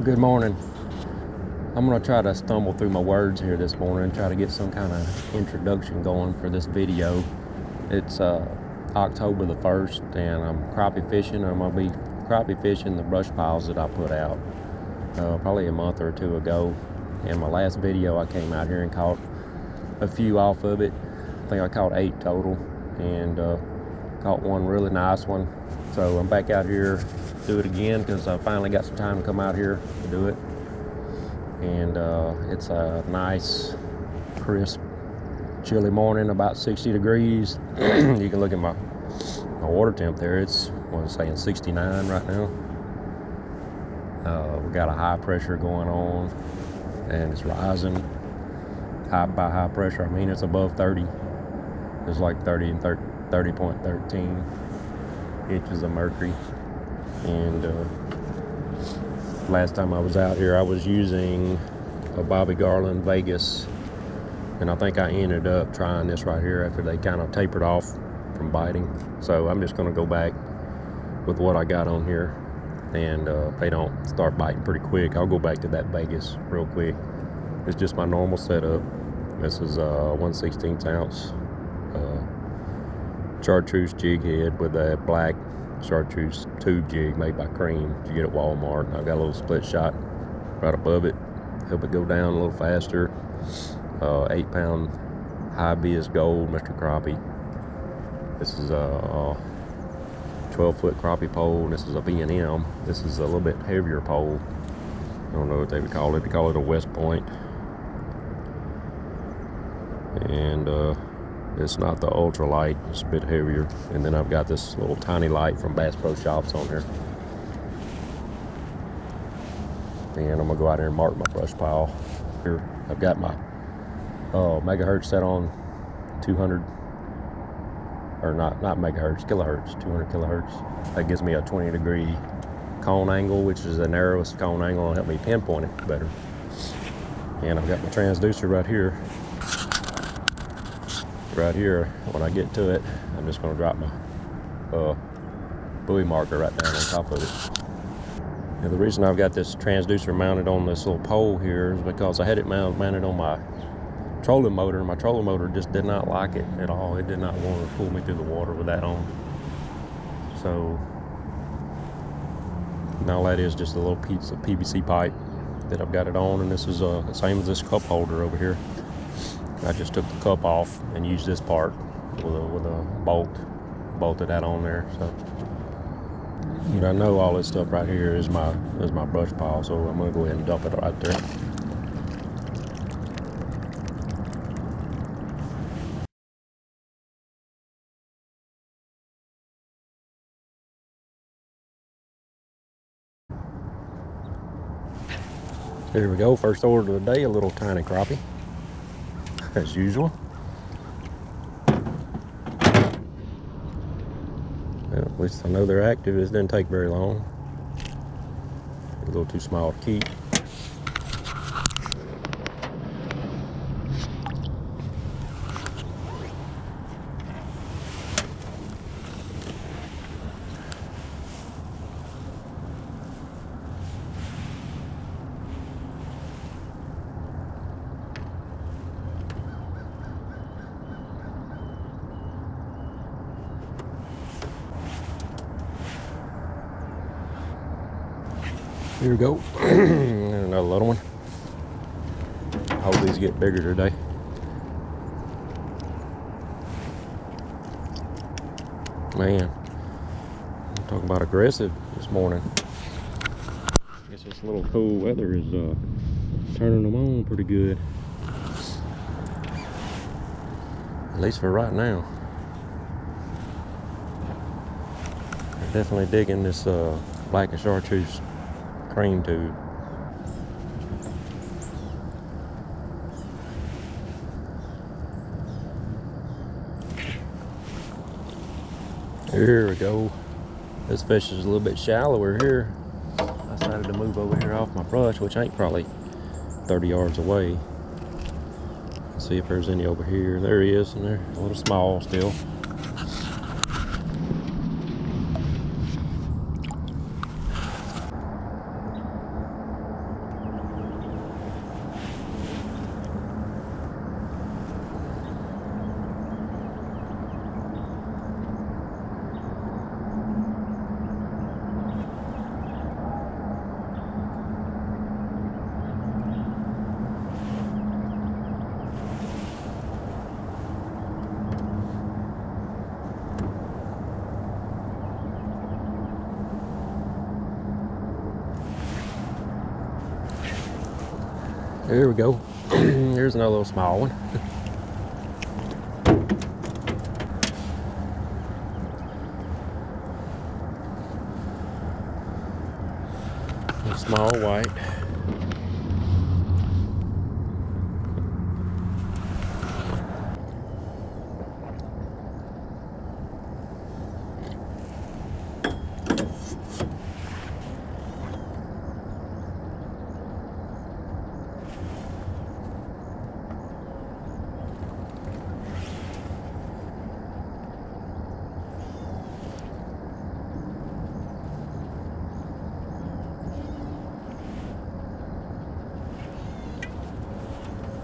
Good morning. I'm going to try to stumble through my words here this morning, try to get some kind of introduction going for this video. It's October the 1st, and I'm crappie fishing. I'm going to be crappie fishing the brush piles that I put out probably a month or two ago. In my last video, I came out here and caught a few off of it. I think I caught 8 total, and caught one really nice one. So I'm back out here to do it again because I finally got some time to come out here to do it. And it's a nice, crisp, chilly morning, about 60 degrees. You can look at my water temp there. It's, what I'm saying, 69 right now. We got a high pressure going on, and it's rising. By high pressure, I mean it's above 30. It's like 30.13 inches of mercury. And last time I was out here, I was using a Bobby Garland Vegas, and I think I ended up trying this right here after they kind of tapered off from biting. So I'm just going to go back with what I got on here, and if they don't start biting pretty quick, I'll go back to that Vegas real quick. It's just my normal setup. This is a 1/16 ounce chartreuse jig head with a black chartreuse tube jig made by Cream you get at Walmart. I've got a little split shot right above it, help it go down a little faster. 8-pound high vis gold Mr. Crappie. This is a 12-foot crappie pole, and this is a B&M. This is a little bit heavier pole. I don't know what they would call it. They call it a West Point. And it's not the ultralight, it's a bit heavier. And then I've got this little tiny light from Bass Pro Shops on here. And I'm gonna go out here and mark my brush pile. Here I've got my megahertz set on 200, or not megahertz, kilohertz, 200 kilohertz. That gives me a 20-degree cone angle, which is the narrowest cone angle. It'll help me pinpoint it better. And I've got my transducer right here. When I get to it, I'm just going to drop my buoy marker right down on top of it. Now, the reason I've got this transducer mounted on this little pole here is because I had it mounted on my trolling motor, and my trolling motor just did not like it at all. It did not want to pull me through the water with that on. So now that is just a little piece of PVC pipe that I've got it on, and this is the same as this cup holder over here. I just took the cup off and used this part with a bolted that on there. So, I know all this stuff right here is my brush pile, so I'm gonna go ahead and dump it right there. Here we go. First order of the day, a little tiny crappie, as usual. Well, at least I know they're active. This didn't take very long. A little too small to keep. Here we go. And another little one. I hope these get bigger today. Man, I'm talking about aggressive this morning. I guess this little cool weather is turning them on pretty good. At least for right now. I'm definitely digging this black and chartreuse Cream tube. Here we go. This fish is a little bit shallower here. I decided to move over here off my brush, which ain't probably 30 yards away. Let's see if there's any over here. There he is, and they're a little small still. Here we go. Here's another little small one. A small white.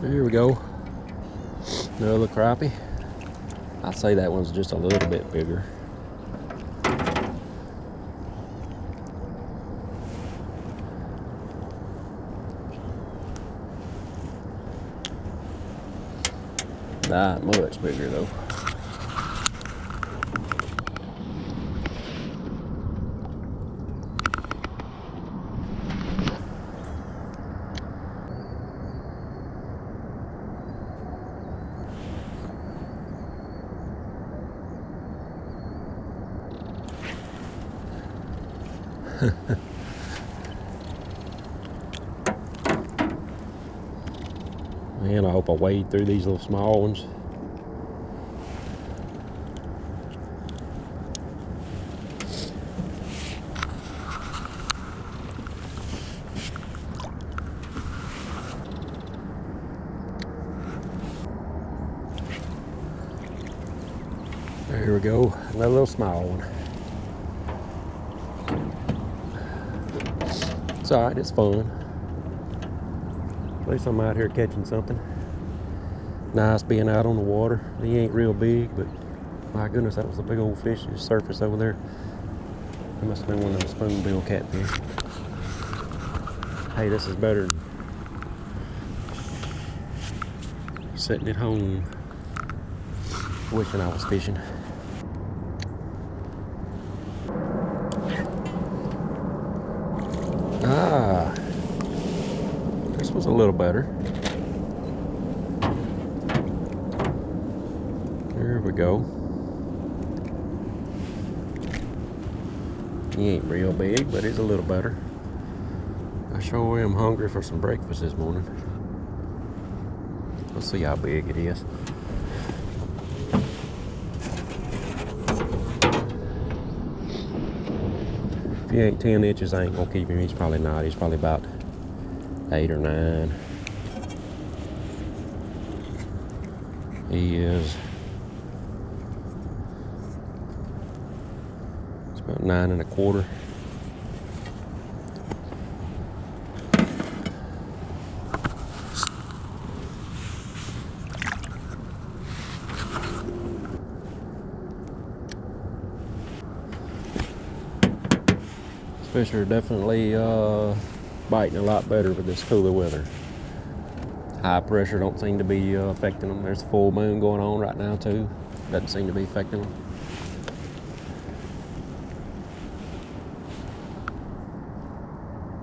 Here we go. Another crappie. I'd say that one's just a little bit bigger. Not much bigger though. Man, I hope I wade through these little small ones. There we go, another little small one. It's alright, it's fun. At least I'm out here catching something. Nice being out on the water. He ain't real big, but my goodness, that was a big old fish that just surfaced over there. That must have been one of those spoonbill catfish. Hey, this is better than sitting at home wishing I was fishing. Ah, this was a little better. There we go. He ain't real big, but he's a little better. I sure am hungry for some breakfast this morning. Let's see how big it is. If he ain't 10 inches, I ain't gonna keep him. He's probably not. He's probably about 8 or 9. He is. It's about 9 1/4. Fish are definitely biting a lot better with this cooler weather. High pressure don't seem to be affecting them. There's a full moon going on right now too. Doesn't seem to be affecting them.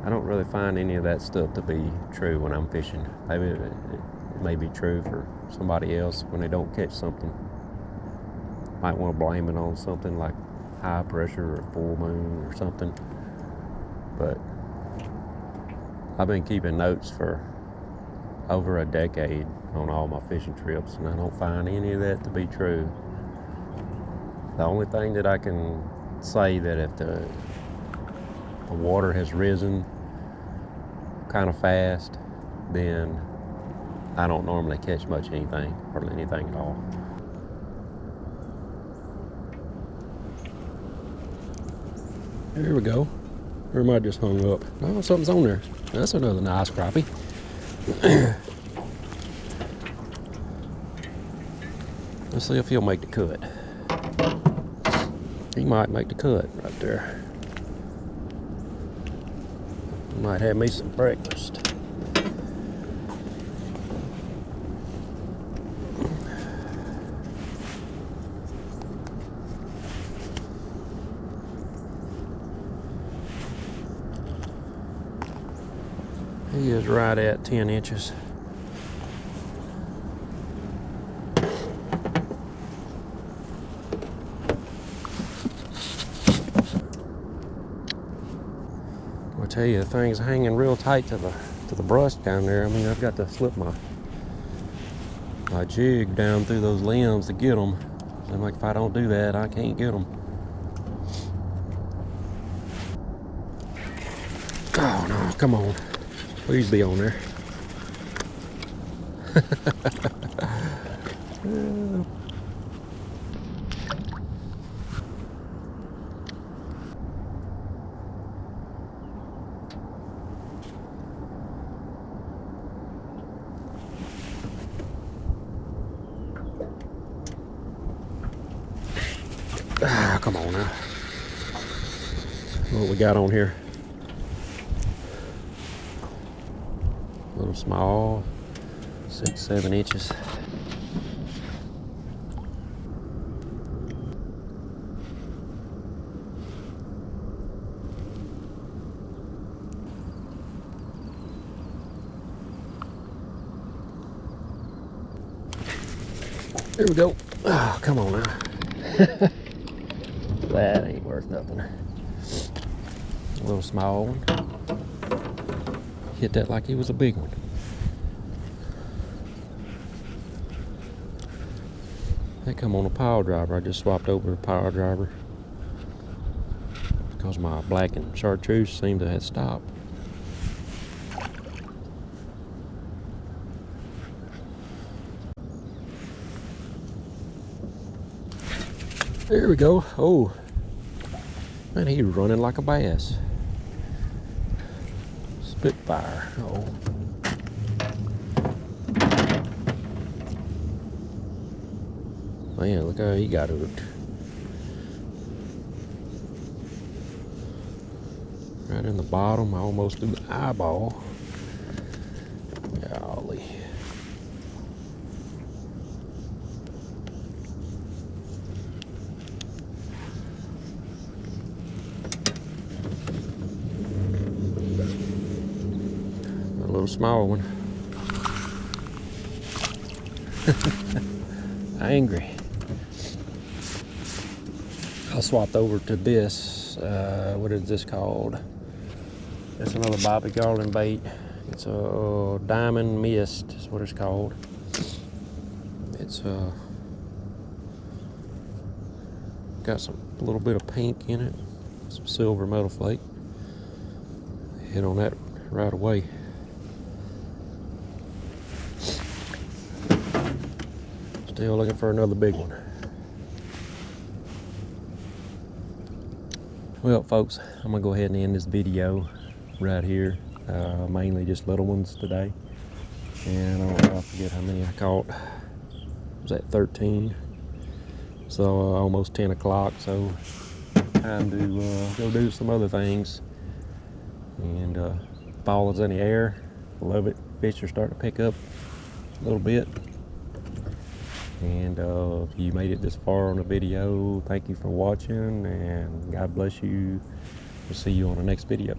I don't really find any of that stuff to be true when I'm fishing. Maybe it may be true for somebody else when they don't catch something. Might want to blame it on something like high pressure or full moon or something. But I've been keeping notes for over a decade on all my fishing trips, and I don't find any of that to be true. The only thing that I can say that if the water has risen kind of fast, then I don't normally catch much anything, hardly anything at all. There we go. Or am I just hung up? Oh, something's on there. That's another nice crappie. Let's see if he'll make the cut. He might make the cut right there. Might have me some breakfast. He is right at 10 inches. I tell you, the thing's hanging real tight to the brush down there. I mean, I've got to slip my jig down through those limbs to get them. I'm like, if I don't do that, I can't get them. Oh no, come on. Please be on there. Ah, come on now. What we got on here? A little small, 6-7 inches. There we go. Oh, come on now. That ain't worth nothing. A little small one. Hit that like he was a big one. They come on a pile driver. I just swapped over a pile driver because my black and chartreuse seemed to have stopped. There we go. Oh, man, he's running like a bass. Spitfire. Oh. Man, look how he got hooked. Right in the bottom, almost through the eyeball. Golly. A little small one. Angry. I swapped over to this. What is this called? It's another Bobby Garland bait. It's a Diamond Mist is what it's called. It's got a little bit of pink in it, some silver metal flake. Hit on that right away. Still looking for another big one. Well, folks, I'm gonna go ahead and end this video right here. Mainly just little ones today. And I forget how many I caught. Was that 13? So almost 10 o'clock. So time to go do some other things. And fall is in the air. Love it. Fish are starting to pick up a little bit. And if you made it this far on the video, thank you for watching, and God bless you. We'll see you on the next video.